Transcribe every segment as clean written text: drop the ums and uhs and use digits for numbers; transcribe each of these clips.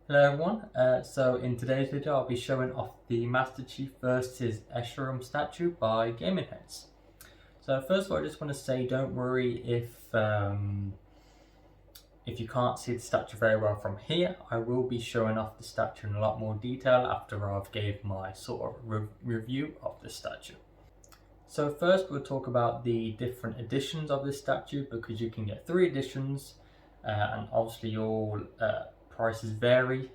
Hello everyone, so in today's video I'll be showing off the Master Chief versus Escharum statue by Gaming Heads. So first of all I just want to say don't worry if you can't see the statue very well from here. I will be showing off the statue in a lot more detail after I've gave my sort of review of the statue. So first we'll talk about the different editions of this statue because you can get 3 editions and obviously all prices vary.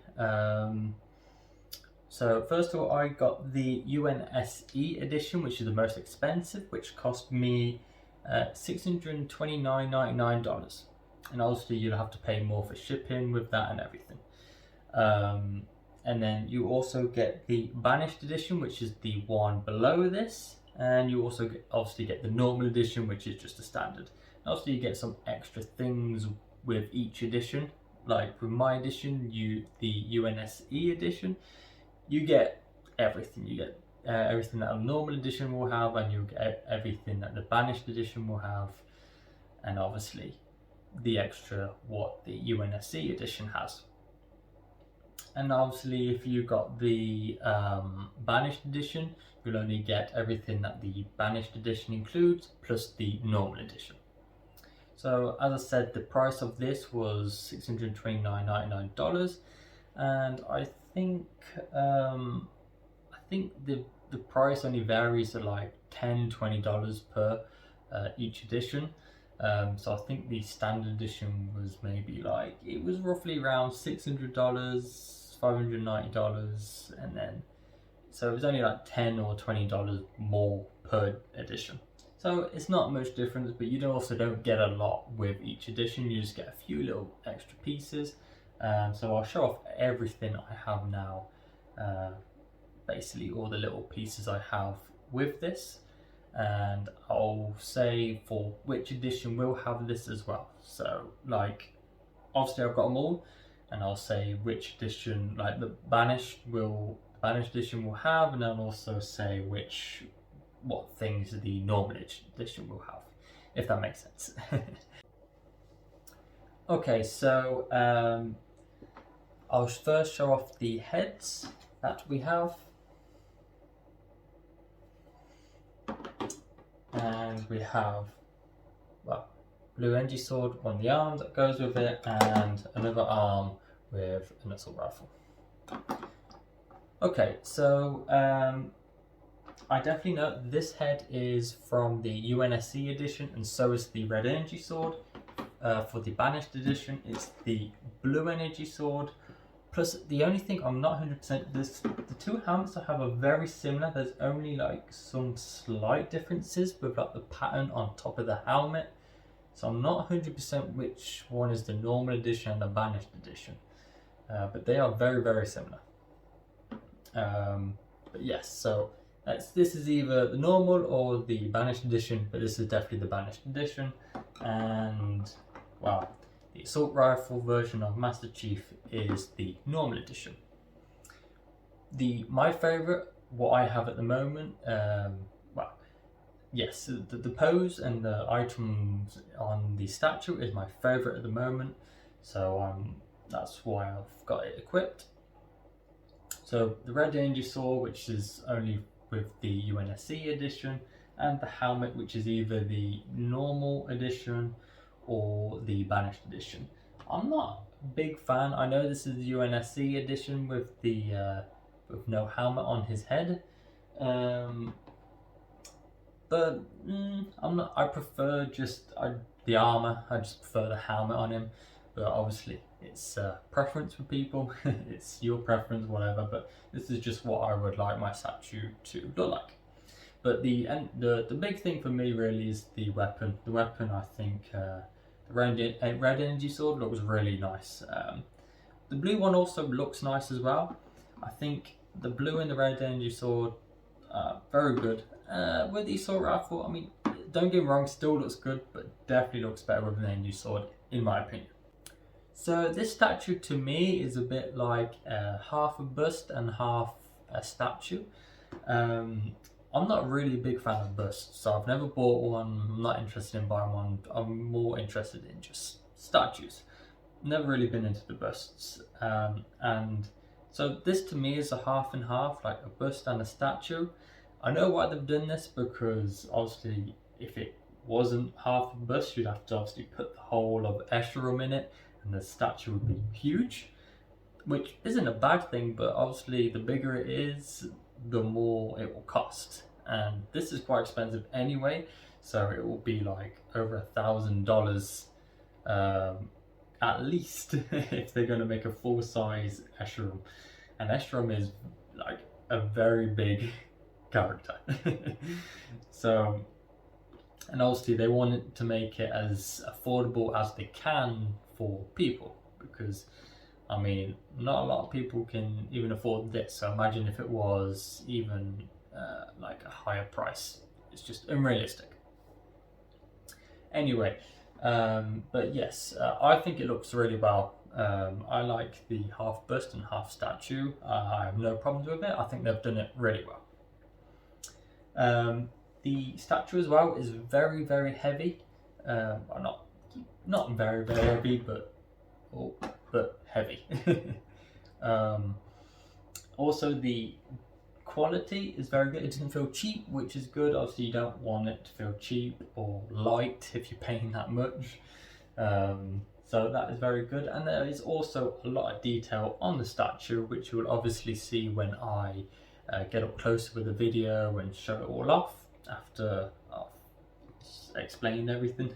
So first of all I got the UNSE edition, which is the most expensive, which cost me $629.99, and obviously you'll have to pay more for shipping with that and everything. And then you also get the Banished edition, which is the one below this, and you also obviously get the normal edition, which is just a standard. And obviously you get some extra things with each edition. Like with my edition, the UNSE edition, you get everything. You get everything that a normal edition will have, and you get everything that the Banished edition will have, and obviously the extra what the UNSE edition has. And obviously if you got the Banished edition, you'll only get everything that the Banished edition includes, plus the normal edition. So as I said, the price of this was $629.99, and I think the price only varies to like $10-20 per each edition. So I think the standard edition was maybe like, it was roughly around $600, $590, and then so it was only like $10 or $20 more per edition. So it's not much difference, but you also don't get a lot with each edition. You just get a few little extra pieces. So I'll show off everything I have now, basically all the little pieces I have with this, and I'll say for which edition will have this as well. So like obviously I've got them all, and I'll say which edition, like the Banished edition will have, and I'll also say what things the normal edition will have, if that makes sense. Okay, so I'll first show off the heads that we have, and we have blue energy sword on the arm that goes with it, and another arm with an assault rifle. Okay, so I definitely know this head is from the UNSC edition, and so is the red energy sword. For the Banished edition, it's the blue energy sword. Plus, the only thing I'm not 100%, the 2 helmets I have are very similar. There's only like some slight differences with like the pattern on top of the helmet. So I'm not 100% which one is the normal edition and the Banished edition. But they are very, very similar. But yes, so this is either the normal or the Banished edition, but this is definitely the Banished edition. And wow, the assault rifle version of Master Chief is the normal edition. My favourite, what I have at the moment, yes, the pose and the items on the statue is my favourite at the moment, so that's why I've got it equipped. So the red energy sword, which is only with the UNSC edition, and the helmet, which is either the normal edition or the Banished edition. I'm not a big fan. I know this is the UNSC edition with the with no helmet on his head, but I'm not. I prefer the armor. I just prefer the helmet on him. But obviously, it's preference for people. It's your preference, whatever. But this is just what I would like my statue to look like. But the big thing for me really is the weapon. The weapon, I think, the red energy sword looks really nice. The blue one also looks nice as well. I think the blue and the red energy sword very good. With the assault rifle, I mean, don't get me wrong, still looks good, but definitely looks better with an energy sword, in my opinion. So this statue to me is a bit like half a bust and half a statue. I'm not really a big fan of busts, so I've never bought one. I'm not interested in buying one. I'm more interested in just statues. never really been into the busts, and so this to me is a half and half, like a bust and a statue. I know why they've done this, because obviously if it wasn't half a bust, you'd have to obviously put the whole of Escharum in it, and the statue would be huge, which isn't a bad thing, but obviously the bigger it is, the more it will cost. And this is quite expensive anyway, so it will be like over $1,000 at least if they're going to make a full-size Escharum. And Escharum is like a very big character. So, and obviously they wanted to make it as affordable as they can for people, because I mean, not a lot of people can even afford this. So imagine if it was even like a higher price. It's just unrealistic. Anyway, but yes, I think it looks really well. I like the half bust and half statue. I have no problems with it. I think they've done it really well. The statue as well is very, very heavy. Well, not very, very heavy, but heavy. Also, the quality is very good. It doesn't feel cheap, which is good. Obviously, you don't want it to feel cheap or light if you're paying that much. So that is very good. And there is also a lot of detail on the statue, which you will obviously see when I get up closer with the video and show it all off after I've explained everything.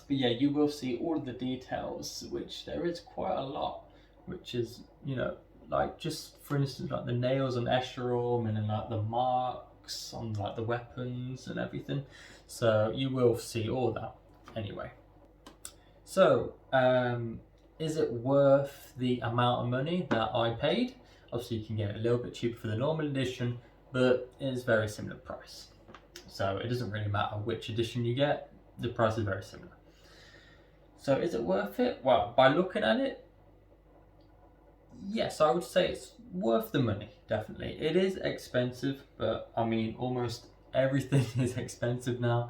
But yeah, you will see all of the details, which there is quite a lot, which is, you know, like just for instance, like the nails on Escharum, and then like the marks on like the weapons and everything. So you will see all that anyway. So, is it worth the amount of money that I paid? Obviously, you can get it a little bit cheaper for the normal edition, but it is very similar price. So it doesn't really matter which edition you get, the price is very similar. So is it worth it? Well, by looking at it, yes, I would say it's worth the money, definitely. It is expensive, but I mean, almost everything is expensive now.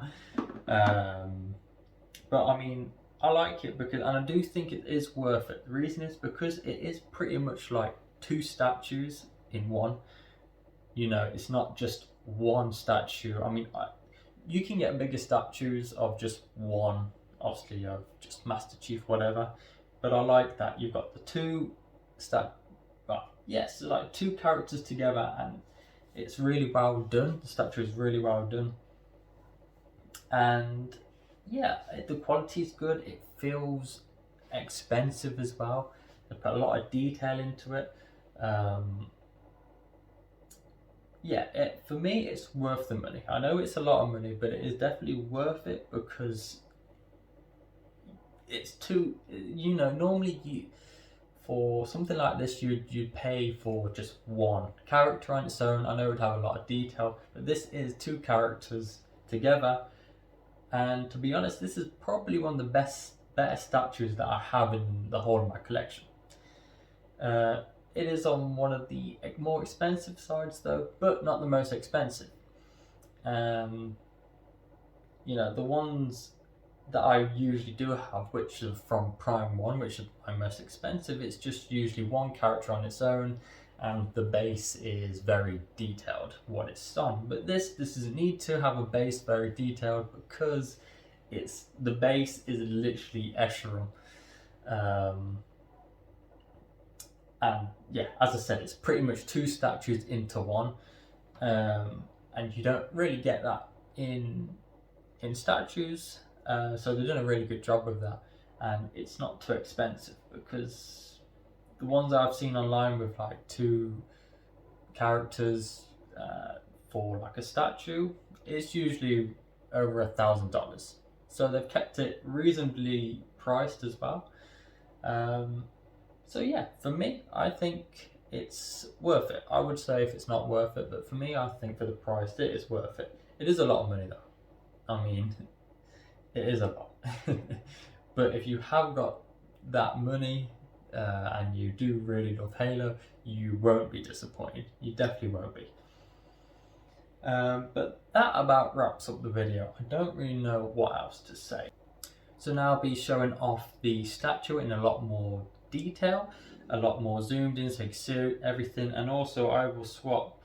But I mean, I like it because, and I do think it is worth it. The reason is because it is pretty much like two statues in one. You know, it's not just one statue. I mean, you can get bigger statues of just one, obviously of just Master Chief, whatever. But I like that you've got the two yes, like two characters together, and it's really well done. The statue is really well done, and yeah, the quality is good. It feels expensive as well. They put a lot of detail into it. Yeah, for me, it's worth the money. I know it's a lot of money, but it is definitely worth it because it's too, you know, normally for something like this, you'd pay for just one character on its own. I know it would have a lot of detail, but this is two characters together. And to be honest, this is probably one of the better statues that I have in the whole of my collection. It is on one of the more expensive sides though, but not the most expensive. You know, the ones that I usually do have, which are from Prime 1, which is my most expensive, it's just usually one character on its own, and the base is very detailed, what it's on. But this doesn't need to have a base very detailed, because the base is literally Escharum. And yeah, as I said, it's pretty much two statues into one, and you don't really get that in statues. So they've done a really good job with that, and it's not too expensive, because the ones I've seen online with like two characters for like a statue, it's usually over $1,000. So they've kept it reasonably priced as well. So yeah, for me, I think it's worth it. I would say if it's not worth it, but for me, I think for the price, it is worth it. It is a lot of money though. I mean, it is a lot. But if you have got that money and you do really love Halo, you won't be disappointed. You definitely won't be. But that about wraps up the video. I don't really know what else to say. So now I'll be showing off the statue in a lot more detail, a lot more zoomed in so you can see everything, and also I will swap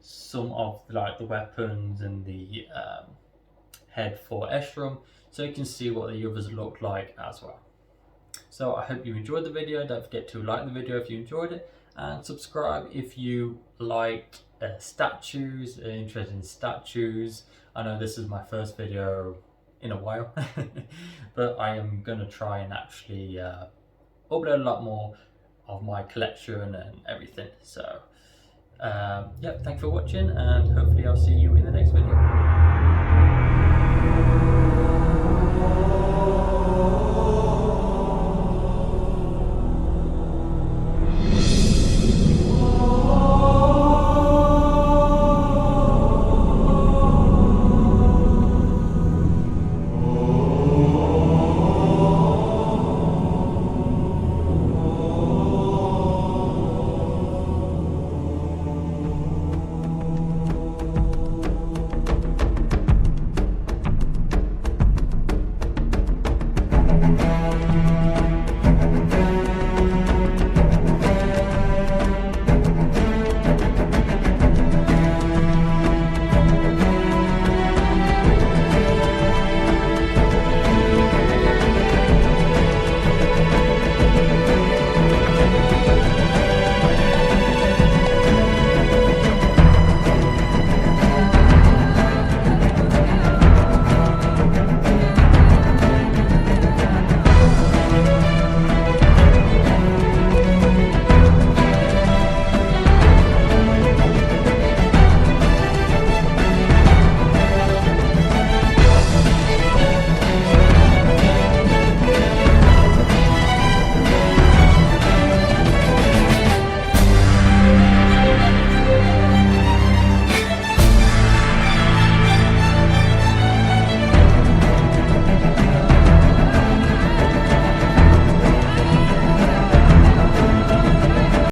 some of like the weapons and the head for Escharum so you can see what the others look like as well. So I hope you enjoyed the video. Don't forget to like the video if you enjoyed it, and subscribe if you like statues, interested in statues. I know this is my first video in a while, but I am going to try and actually upload a lot more of my collection and everything. So yeah, thanks for watching, and hopefully I'll see you in the next video.